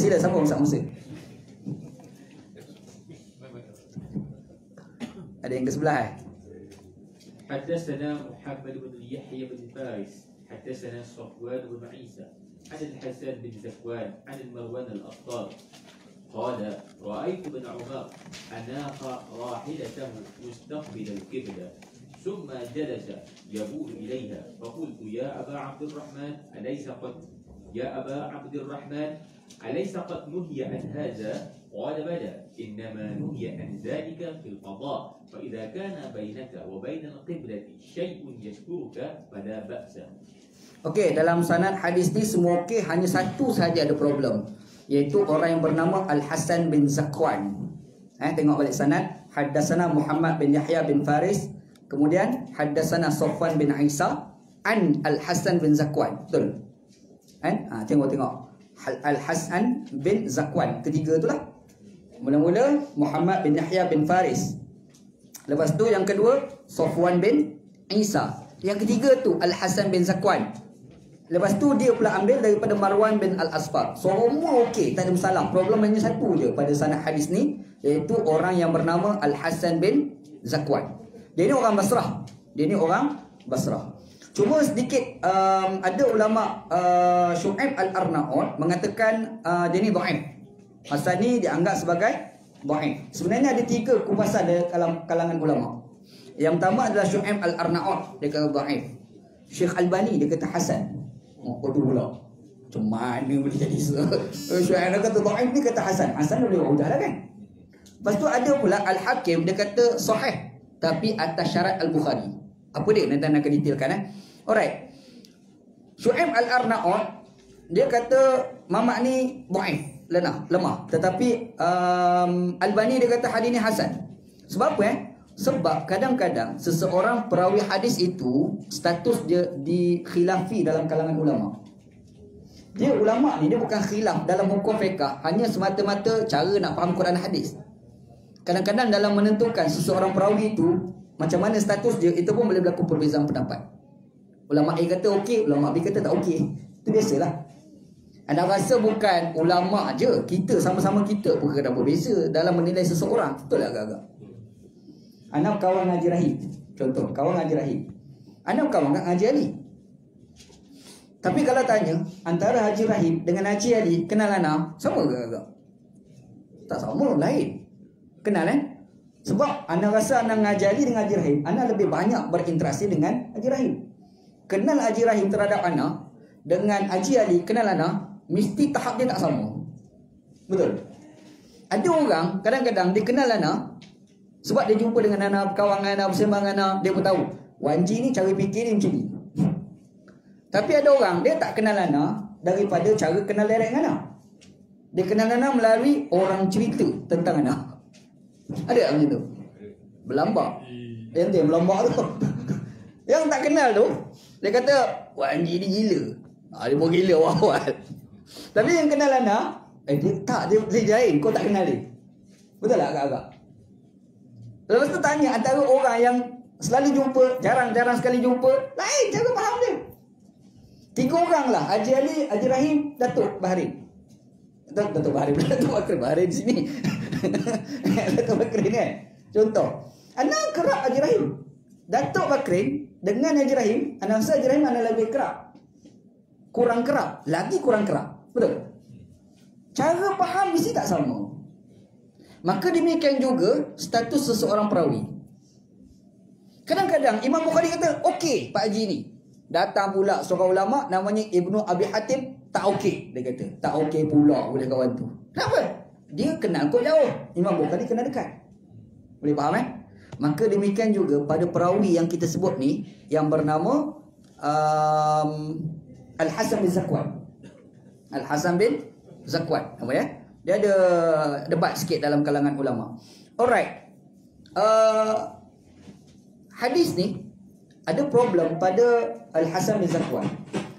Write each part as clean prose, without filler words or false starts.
sila siapa masak Musa? Ada yang ke sebelah حدثنا محمد بن يحيى بن فارس حدثنا صفوان بن عيسى عن الحسن بن زكوان عن المروان الأخطار قال رأيت ابن عمر أناق راحلته مستقبل القبلة ثم جلس يبول إليها فقلت يا أبا عبد الرحمن أليس قد نهي عن هذا؟ قال بلى إنما نهي عن ذلك في القضاء فإذا كان بينك وبين القبلة شيء يسترك فلا بأس. Okey, dalam sanad hadis ni semua okey, hanya satu sahaja ada problem, iaitu orang yang bernama Al-Hasan bin Zakwan. Tengok balik sanad. Haddatsana Muhammad bin Yahya bin Faris, kemudian haddatsana Safwan bin Isa an Al-Hasan bin Zakwan. Betul? Tengok Al-Hasan bin Zakwan, ketiga itulah. Mula-mula Muhammad bin Yahya bin Faris, lepas tu yang kedua Safwan bin Isa, yang ketiga tu Al-Hasan bin Zakwan. Lepas tu dia pula ambil daripada Marwan bin Al-Asfar. Semua okey, tak ada masalah. Problem hanya satu je pada sanad hadis ni, iaitu orang yang bernama Al-Hasan bin Zakwan. Dia ni orang Basrah. Cuma sedikit ada ulama Syu'aib Al-Arnaud mengatakan dia ni dhaif. Hasan ni dianggap sebagai dhaif. Sebenarnya ada 3 kupasan dalam kalangan ulama. Yang pertama adalah Syu'aib Al-Arnaud, dia kata dhaif. Syekh Albani dia kata hasan. Kau tu pula macam mana boleh jadi Syu'aib dia kata dhaif, ni kata hasan. Hasan boleh udah lah kan. Lepas tu ada pula Al-Hakim, dia kata sahih tapi atas syarat Al-Bukhari. Apa dia? Nanti akan detailkan Alright. Syu'aib Al-Arnaud dia kata mamak ni dhaif, lemah. Tetapi Albani dia kata hadis ni hasan. Sebab apa Sebab kadang-kadang seseorang perawi hadis itu status dia dikhilafi dalam kalangan ulama. Dia ulama ni dia bukan khilaf dalam hukum fiqh, hanya semata-mata cara nak faham Quran hadis. Kadang-kadang dalam menentukan seseorang perawi itu macam mana status dia, itu pun boleh berlaku perbezaan pendapat. Ulama A kata okey, ulama B kata tak okey. Itu biasalah. Anda rasa bukan ulama je, kita sama-sama kita pun kena berbeza dalam menilai seseorang. Betul tak agak-agak? Anda kawan Haji Rahim, contoh, kawan Haji Rahim. Anda kawan dengan Haji Ali. Tapi kalau tanya antara Haji Rahim dengan Haji Ali, kenal anda sama ke agak? Tak sama, lain. Kenal Sebab anda rasa anda dengan Haji Ali dengan Haji Rahim, anda lebih banyak berinteraksi dengan Haji Rahim. Kenal Haji Rahim terhadap anda dengan Haji Ali kenal anda, mesti tahap dia tak sama. Betul? Ada orang kadang-kadang dia kenal anda sebab dia jumpa dengan anak, kawan anak, bersembang anak, dia pun tahu Wanji ni cara fikir dia macam ni. Tapi ada orang dia tak kenal anak daripada cara kenal direct dengan anak. Dia kenal anak melalui orang cerita tentang anak. Ada tak macam tu? Berlambak. Yang berlambak tu yang tak kenal tu, dia kata Wanji ni gila. Dia pun gila awal-awal. Tapi yang kenal anak, dia jahil, kau tak kenal dia. Betul tak agak-agak? Lepas tu tanya antara orang yang selalu jumpa, jarang-jarang sekali jumpa, lain cara faham dia. 3 orang lah, Haji Ali, Haji Rahim, Datuk Bahrin. Datuk Bahrin, Datuk Bahrin di sini. Datuk Bahrin kan. Contoh, anak kerap Haji Rahim. Datuk Bahrin dengan Haji Rahim, anak rasa Haji Rahim anak lebih kerap. Kurang kerap, lagi kurang kerap. Betul? Cara faham mesti tak sama. Maka demikian juga status seseorang perawi. Kadang-kadang Imam Bukhari kata okey Pak Haji ni. Datang pula seorang ulama namanya Ibnu Abi Hatim, tak okey. Dia kata tak okey pula oleh kawan tu. Kenapa? Dia kenal kau jauh, Imam Bukhari kenal dekat. Boleh faham Maka demikian juga pada perawi yang kita sebut ni, yang bernama Al-Hasan bin Zakwan. Al-Hasan bin Zakwan, apa dia ada debat sikit dalam kalangan ulama. Alright. Hadis ni ada problem pada Al-Hasan bin Zakwan.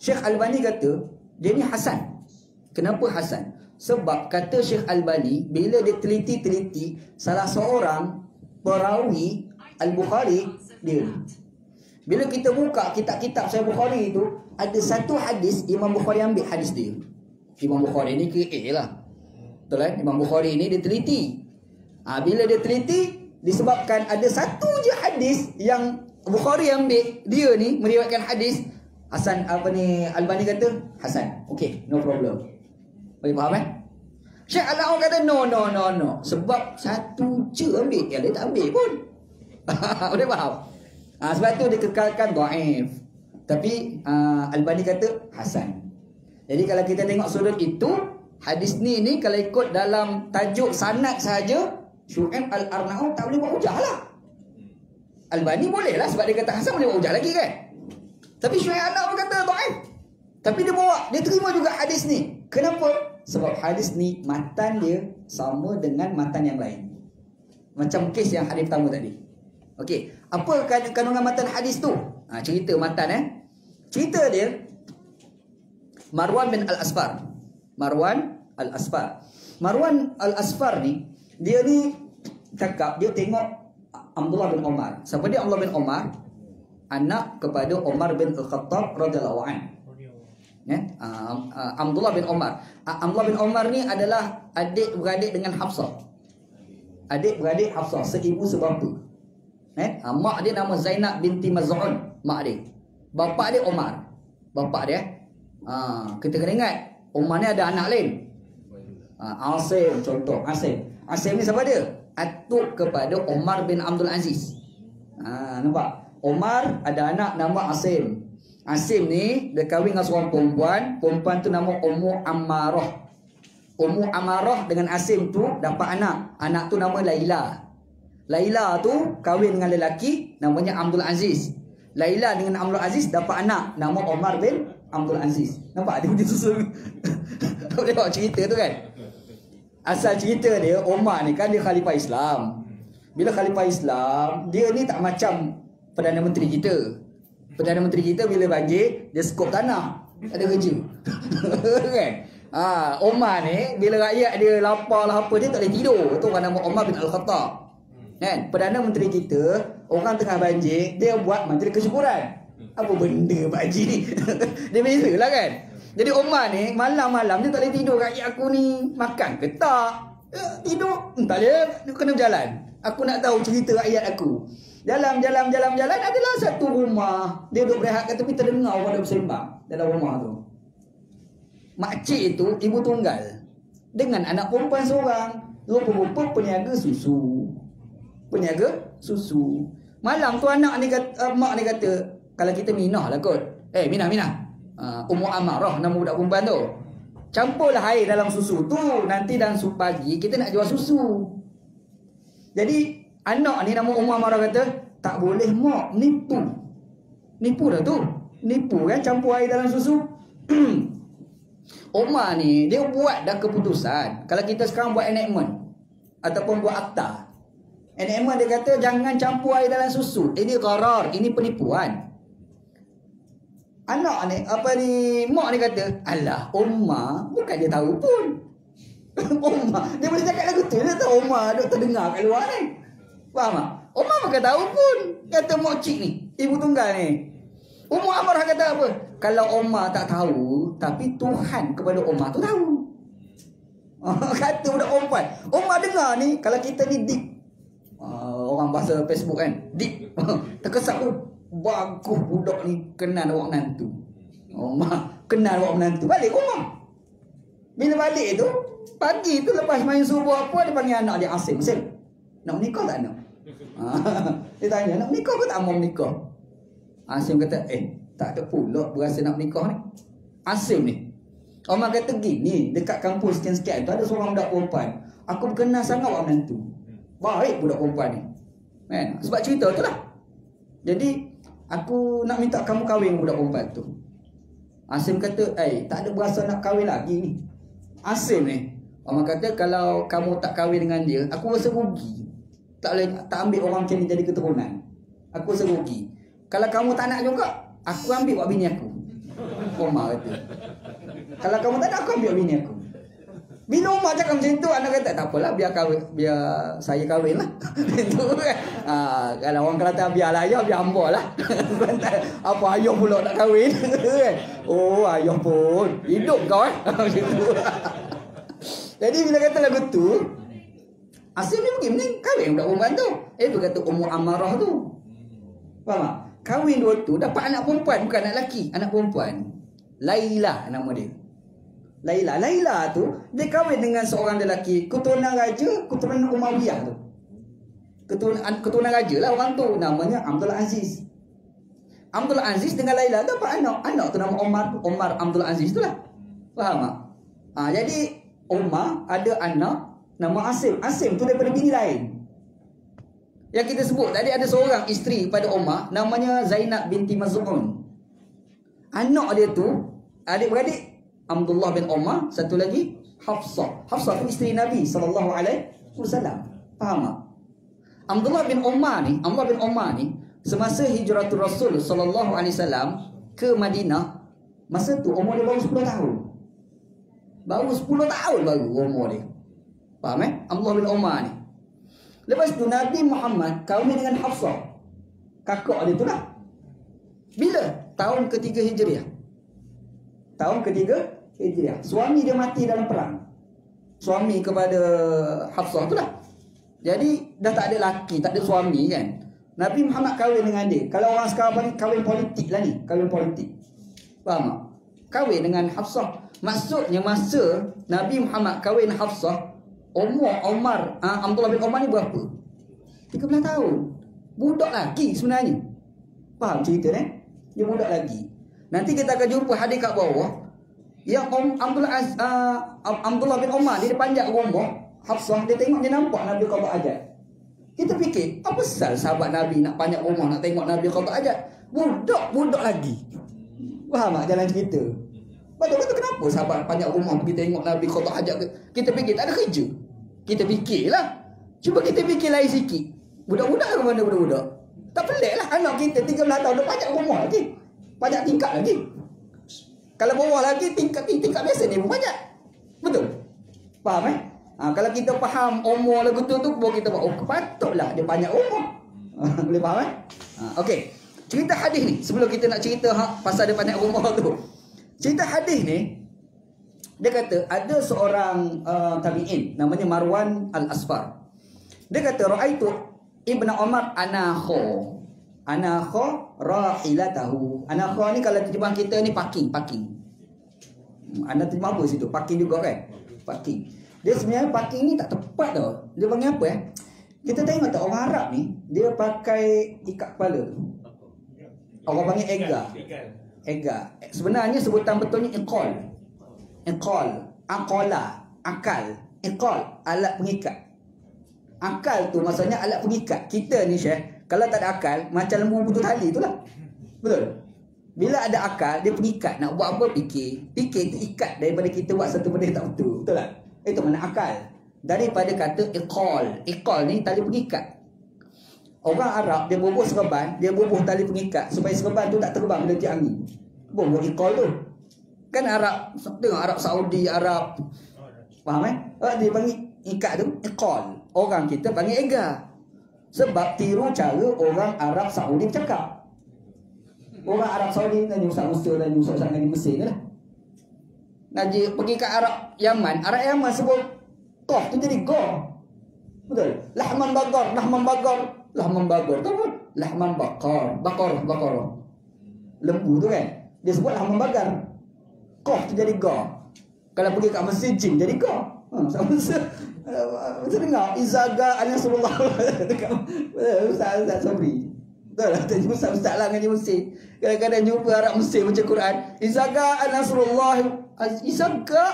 Syekh Albani kata dia ni hasan. Kenapa hasan? Sebab kata Syekh Albani, bila dia teliti salah seorang perawi Al-Bukhari dia. Bila kita buka kitab-kitab Sahih Bukhari itu, ada satu hadis Imam Bukhari ambil hadis dia. Imam Bukhari ni ke lah. Betul kan? Imam Bukhari ni dia teliti. Bila dia teliti, disebabkan ada satu je hadis yang Bukhari ambil, dia ni meriwayatkan hadis Hasan, Albani kata Hasan. Okay, no problem. Boleh faham kan? Syekh Al-Nawawi kata no. Sebab satu je ambil, dia tak ambil pun. Boleh faham? Sebab tu dia kekalkan dhaif. Tapi Albani kata Hasan. Jadi kalau kita tengok sudut itu, hadis ni kalau ikut dalam tajuk sanad saja, Syu'aib Al-Arnaud tak boleh buat hujah lah. Albani boleh lah sebab dia kata Hasan, boleh buat hujah lagi kan. Tapi Syu'aib Al-Arnaud kata dhaif. Tapi dia terima juga hadis ni. Kenapa? Sebab hadis ni matan dia sama dengan matan yang lain. Macam kes yang hadis pertama tadi. Okey, apa kandungan matan hadis tu? Cerita matan Cerita dia Marwan bin Al-Asfar. Marwan Al-Asfar ni, dia ni cakap, dia tengok Abdullah bin Umar. Siapa dia Abdullah bin Umar? Anak kepada Umar bin Al-Khattab radhiyallahu anhu. Abdullah bin Umar. Abdullah bin Umar ni adalah adik-beradik dengan Hafsah. Adik-beradik Hafsah, seibu sebapa. Mak dia nama Zainab binti Maz'un, mak dia. Bapa dia Umar. Bapa dia. Kita kena ingat, Umar ni ada anak lain. Asim contoh, Asim ni siapa dia? Atuk kepada Umar bin Abdul Aziz. Nampak? Umar ada anak nama Asim. Asim ni dia kahwin dengan seorang perempuan tu nama Ummu Ammarah. Ummu Ammarah dengan Asim tu dapat anak. Anak tu nama Laila. Laila tu kahwin dengan lelaki namanya Abdul Aziz. Laila dengan Abdul Aziz dapat anak nama Umar bin Abdul Aziz. Nampak? Dia punya susun. Tahu tengok cerita tu kan? Asal cerita dia, Umar ni kan dia khalifah Islam. Bila khalifah Islam, dia ni tak macam Perdana Menteri kita. Perdana Menteri kita bila banjir, dia skop tanah. Tak ada kerja. Kan? Umar ni, bila rakyat dia lapar lah apa, dia tak boleh tidur. Itu orang nama Umar bin Al-Khattab. Kan? Perdana Menteri kita, orang tengah banjir, dia buat majlis kesyukuran. Apa benda Pak Haji ni? Dia beza lah kan? Jadi Umar ni malam-malam dia tak boleh tidur. Rakyat aku ni makan ke tak? Tidur tak boleh, dia kena berjalan. Aku nak tahu cerita rakyat aku. Jalan adalah satu rumah. Dia duduk berehat kat tepi, terdengar orang dah bersembang dalam rumah tu. Makcik itu ibu tunggal dengan anak perempuan seorang. Rupa-rupa peniaga susu. Malam tu anak ni kata, mak ni kata, kalau kita minah lah kot. Minah. Ummu Ammarah nama budak perempuan tu. Campurlah air dalam susu tu. Nanti dalam pagi kita nak jual susu. Jadi anak ni nama Ummu Ammarah kata, tak boleh mak, nipu dah tu. Nipu kan, campur air dalam susu. Umar ni dia buat dah keputusan. Kalau kita sekarang buat enactment ataupun buat akta, enactment dia kata jangan campur air dalam susu. Ini gharar, ini penipuan. Anak ni, mak ni kata, alah, Umar bukan dia tahu pun. Umar, dia boleh cakap lagu tu, dia tahu Umar duk terdengar kat luar ni. Faham tak? Umar bukan tahu pun. Kata mak cik ni, ibu tunggal ni. Ummu Ammarah kata apa? Kalau Umar tak tahu, tapi Tuhan kepada Umar tu tahu. Kata budak perempuan. Umar dengar ni, kalau kita ni deep. Orang bahasa Facebook kan, deep. Terkesak tu. Bagus budak ni kenal awak menantu. Umar kenal awak menantu. Balik rumah. Bila balik tu, pagi tu lepas main subuh apa, dia panggil anak dia Asim. Nak menikah tak nak? Dia tanya, nak menikah ke tak mau menikah? Asim kata, tak ada pula berasa nak menikah ni. Asim ni, Umar kata gini, dekat kampus sekian-sekian tu ada seorang budak perempuan. Aku kenal sangat awak menantu. Baik budak perempuan ni. Kan? Sebab cerita tu lah. Jadi, aku nak minta kamu kahwin budak perempuan tu. Asim kata, tak ada berasa nak kahwin lagi ni. Asim ni, Umar kata, kalau kamu tak kahwin dengan dia, aku rasa rugi. Tak ambil orang macam ni jadi keturunan. Aku rasa rugi. Kalau kamu tak nak juga, aku ambil buat bini aku. Umar kata, kalau kamu tak nak, aku ambil buat bini aku. Bila Umar cakap macam tu, anak kata, tak apalah, biar saya kahwin lah. Itu kan. Kalau orang kata, biarlah ayah, biar hamba lah. Apa ayah pula nak kahwin? Oh, ayah pun hidup kau Macam tu. Jadi bila kata lagu tu, Asim ni pergi mending kahwin budak perempuan tu. Itu kata Ummu Ammarah tu. Faham tak? Kahwin dua tu dapat anak perempuan, bukan anak lelaki, anak perempuan. Laila nama dia. Laila tu dia kahwin dengan seorang lelaki keturunan raja, keturunan Umayyah tu. Keturunan raja lah orang tu, namanya Abdul Aziz. Abdul Aziz dengan Laila dapat anak. Anak tu nama Omar Abdul Aziz tu lah. Faham tak? Jadi Umar ada anak nama Asim. Asim tu daripada bini lain. Yang kita sebut tadi ada seorang isteri pada Umar namanya Zainab binti Maz'un. Anak dia tu adik-beradik Abdullah bin Umar, satu lagi Hafsah. Hafsah tu isteri Nabi SAW. Faham tak? Abdullah bin Umar ni semasa hijratul Rasul SAW ke Madinah, masa tu umur dia baru 10 tahun. Baru 10 tahun baru umur dia. Faham Abdullah bin Umar ni. Lepas tu Nabi Muhammad kahwin dengan Hafsah, kakak dia tu lah. Bila? Tahun ketiga Hijriah. Tahun ketiga Hijriah. Suami dia mati dalam perang. Suami kepada Hafsah tu lah. Jadi dah tak ada laki, tak ada suami kan. Nabi Muhammad kahwin dengan dia. Kalau orang sekarang panggil kahwin politik lah ni. Kahwin politik. Faham tak? Kahwin dengan Hafsah. Maksudnya masa Nabi Muhammad kahwin Hafsah, umur Abdullah bin Umar ni berapa? 13 tahun. Budak lagi sebenarnya. Faham cerita ni? Dia budak lagi. Nanti kita akan jumpa hadis kat bawah yang Abdullah bin Umar dia panjat rumah Hafsah, dia tengok, dia nampak Nabi qada hajat. Kita fikir, apa pasal sahabat Nabi nak panjat rumah nak tengok Nabi qada hajat? Budak lagi. Faham tak jalan cerita? Betul kenapa sahabat panjat rumah pergi tengok Nabi qada hajat? Kita fikir tak ada kerja. Kita fikirlah. Cuba kita fikir lain sikit. Budak-budak ke mana budak-budak? Tak pelik lah anak kita 13 tahun dia panjat rumah lagi. Panjat tingkat lagi. Kalau bawah lagi tingkat biasa ni pun panjat. Betul? Faham kalau kita faham umur lagu tu baru kita buat, patutlah dia panjat umur. Boleh faham okey. Cerita hadis ni sebelum kita nak cerita pasal dia panjat umur tu. Cerita hadis ni dia kata ada seorang tabi'in namanya Marwan Al-Asfar. Dia kata ra'aitu Ibnu Umar anakho rahilatahu. Anakho ni kalau terjemahan kita ni parking. Anda terjemah apa situ? Parking juga kan? Parking. Dia sebenarnya parking ni tak tepat tau. Dia panggil apa Kita tengok tak orang Arab ni dia pakai ikat kepala tu. Orang panggil ega. Sebenarnya sebutan betulnya iqal. Akal. Iqal, alat pengikat. Akal tu maksudnya alat pengikat. Kita ni Syekh, kalau tak ada akal macam lembu putus tali tu lah. Betul? Bila ada akal dia pengikat. Nak buat apa fikir tu ikat daripada kita buat satu benda tak betul. Betul tak? Itu mana akal. Daripada kata iqal. Iqal ni tali pengikat. Orang Arab dia bubuh serban, dia bubuh tali pengikat supaya serban tu tak terbang bila tiup angin. Bubuh iqal tu. Kan Arab, tengok Arab Saudi, Arab. Faham dia panggil ikat tu iqal. Orang kita panggil ega. Sebab tiru cara orang Arab Saudi bercakap. Orang Arab Saudi kan Ustaz Musa dan Ustaz di Mesir lah. Naji pergi ke Arab Yaman sebut qaf tu jadi ga. Betul? Lahman bagar. Tahu pun? Lahman bakar. Lembu tu kan. Dia sebut lahman bagar. Qaf tu jadi ga. Kalau pergi kat Mesir jim jadi ga. Ustaz dengar izaga an-Nasrullah dekat Ustaz Sabri. Betul lah, tadi Ustaz lah ngaji Mesir. Kadang-kadang jumpa Arab Mesir baca Quran. Izaga an-Nasrullah. Izaga.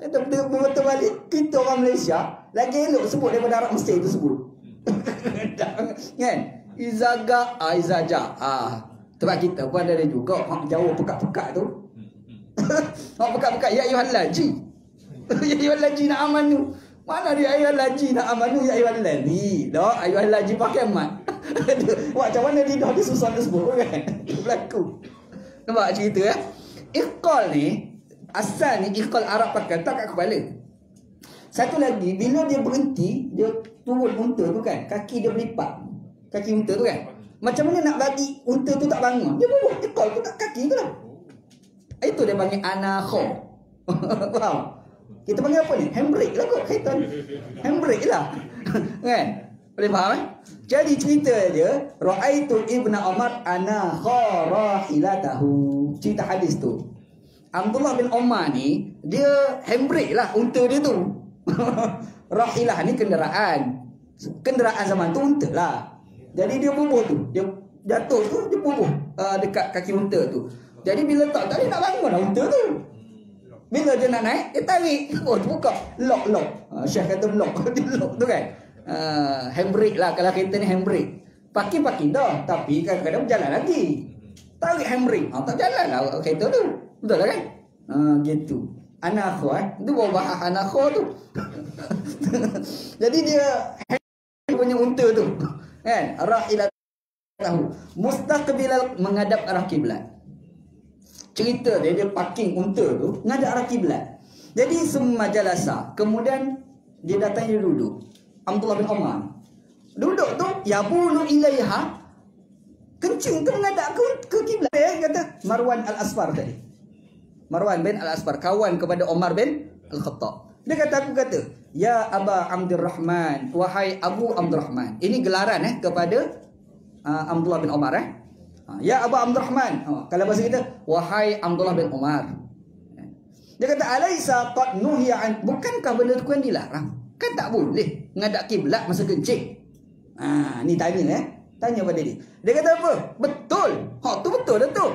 Kata betul balik. Kita orang Malaysia lagi elok sebut daripada Arab Mesir tu sebut. Kan? Izaga. Tempat kita pun ada juga hak jauh pekat-pekat tu. Hak pekat-pekat ya ayuhal laji. Ya ayuhal laji nak amanu. Mana dia ayuhal laji nak amanu ya ayuhal lazi. Dak ayuhal laji pakai mat. Macam mana dia dah disusah tersebut kan? Berlaku. Nampak cerita Iqal ni asalnya iqal Arab pakai tak kat kepala. Satu lagi bila dia berhenti, dia turun unta tu kan, kaki dia berlipat. Kaki unta tu kan. Macam mana nak bagi unta tu tak bangun? Dia bubuh iqal tu tak kaki tu lah. Itu dia panggil anakho. Faham? Kita panggil apa ni? Handbrake lah kot kaitan. Handbrake lah. Kan? Boleh faham eh? Jadi cerita dia, Ra'aitu Ibn Umar anakha rahilatahu. Cerita hadis tu. Abdullah bin Umar ni, dia handbrake lah unta dia tu. Rahilah ni kenderaan. Kenderaan zaman tu unta lah. Jadi dia bubuh tu. Dia jatuh tu, dia bubuh dekat kaki unta tu. Jadi bila tak dia nak bangun lah unta tu. Bila dia nak naik, dia tarik. Oh, buka. Lock. Syekh kata lock. Dia lock tu kan. Handbrake lah. Kalau kereta ni handbrake. Parking dah. Tapi kadang-kadang berjalan lagi. Tarik handbrake. Tak jalan lah kereta tu. Betul lah kan? Gitu. Anakho itu bawa bahas anakho tu. Jadi dia punya unta tu. Kan? Ra'ilah tahu. Mustaqbilal menghadap arah kiblat. Cerita dia parking unta tu menghadap arah kiblat. Jadi semua jalasa. Kemudian dia datang, dia duduk. Abdullah bin Umar duduk tu, ya bulu ilaiha, kencing tu menghadap ke kiblat. Kata Marwan Al-Asfar tadi. Marwan bin Al-Asfar, kawan kepada Umar bin Al-Khattab. Dia kata, ya Aba Abdurrahman, wahai Abu Abdurrahman. Ini gelaran kepada Abdullah bin Umar Ya Aba Abdurrahman. Kalau bahasa kita, wahai Abdullah bin Umar. Dia kata, alaisa qad nuhiya an, bukankah benda tu kan dilarang? Kan tak boleh menghadap kiblat masa kencing. Ni tanya tanya pada dia. Dia kata apa? Betul. Tu betul dah tu.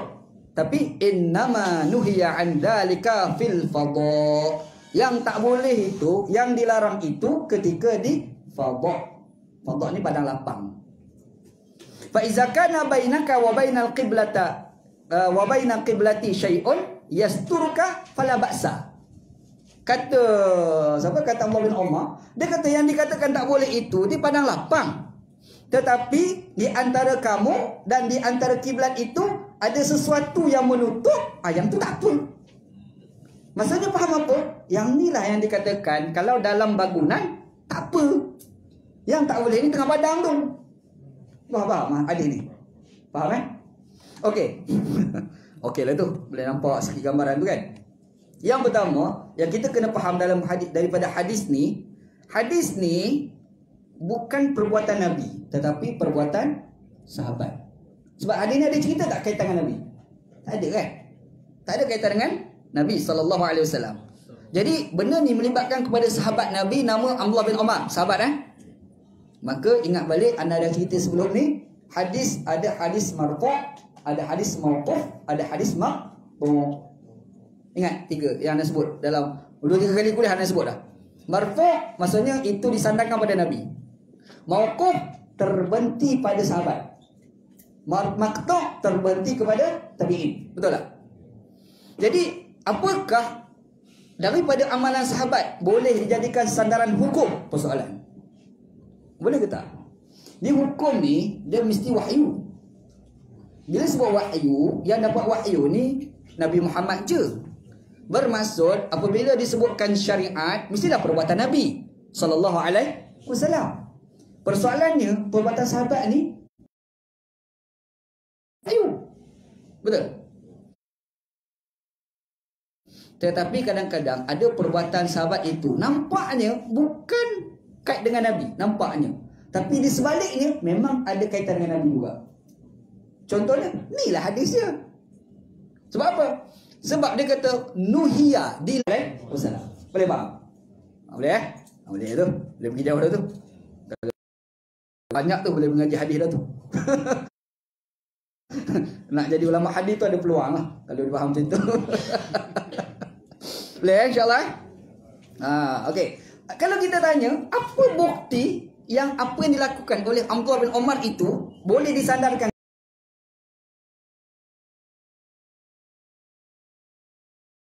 Tapi innama nuhiya an dalika fil fadha. Yang tak boleh itu, yang dilarang itu ketika di fadha. Fadha ni padang lapang. Fa iza kana bainaka wa bainal qiblata wa bainal qiblati syai'un yasturuka fala ba'sa. Kata siapa? Kata Abdullah bin Umar. Dia kata yang dikatakan tak boleh itu di padang lapang. Tetapi di antara kamu dan di antara kiblat itu ada sesuatu yang menutup, yang tu tak apa. Maksudnya faham apa? Yang inilah yang dikatakan kalau dalam bangunan tak apa. Yang tak boleh ni tengah padang tu. Faham adik ni? Faham Okey. Okey lah tu. Boleh nampak sikit gambaran tu kan? Yang pertama, yang kita kena faham dalam hadis, daripada hadis ni bukan perbuatan Nabi, tetapi perbuatan sahabat. Sebab hadis ni ada cerita tak kaitan dengan Nabi? Tak ada kan? Tak ada kaitan dengan Nabi SAW. Jadi benda ni melibatkan kepada sahabat Nabi nama Abdullah bin Umar. Sahabat Maka ingat balik anda ada cerita sebelum ni. Hadis, ada hadis marfu', ada hadis mauquf, ada hadis maqtu'. Ingat tiga yang anda sebut dalam 2-3 kali kuliah anda sebut dah. Marfu' maksudnya itu disandarkan pada Nabi. Mauquf terberhenti pada sahabat. Maqtu' terberhenti kepada tabi'in. Betul tak? Jadi apakah daripada amalan sahabat boleh dijadikan sandaran hukum? Persoalan. Boleh ke tak? Di hukum ni dia mesti wahyu. Bila sebut wahyu, yang dapat wahyu ni Nabi Muhammad je. Bermaksud apabila disebutkan syariat mestilah perbuatan Nabi sallallahu alaihi wasallam. Persoalannya perbuatan sahabat ni wahyu. Betul? Tetapi kadang-kadang ada perbuatan sahabat itu nampaknya bukan kait dengan Nabi, nampaknya. Tapi di sebaliknya memang ada kaitan dengan Nabi juga. Contohnya, inilah hadisnya. Sebab apa? Sebab dia kata nuhiya di wasallam. Boleh faham? Boleh boleh tu. Boleh pergi jauh dah tu. Banyak tu boleh mengaji hadis dah tu. Nak jadi ulama hadis tu ada peluang lah kalau dia faham macam tu. Boleh insya-Allah. Okey. Kalau kita tanya, apa bukti yang apa yang dilakukan oleh Abdullah bin Umar itu boleh disandarkan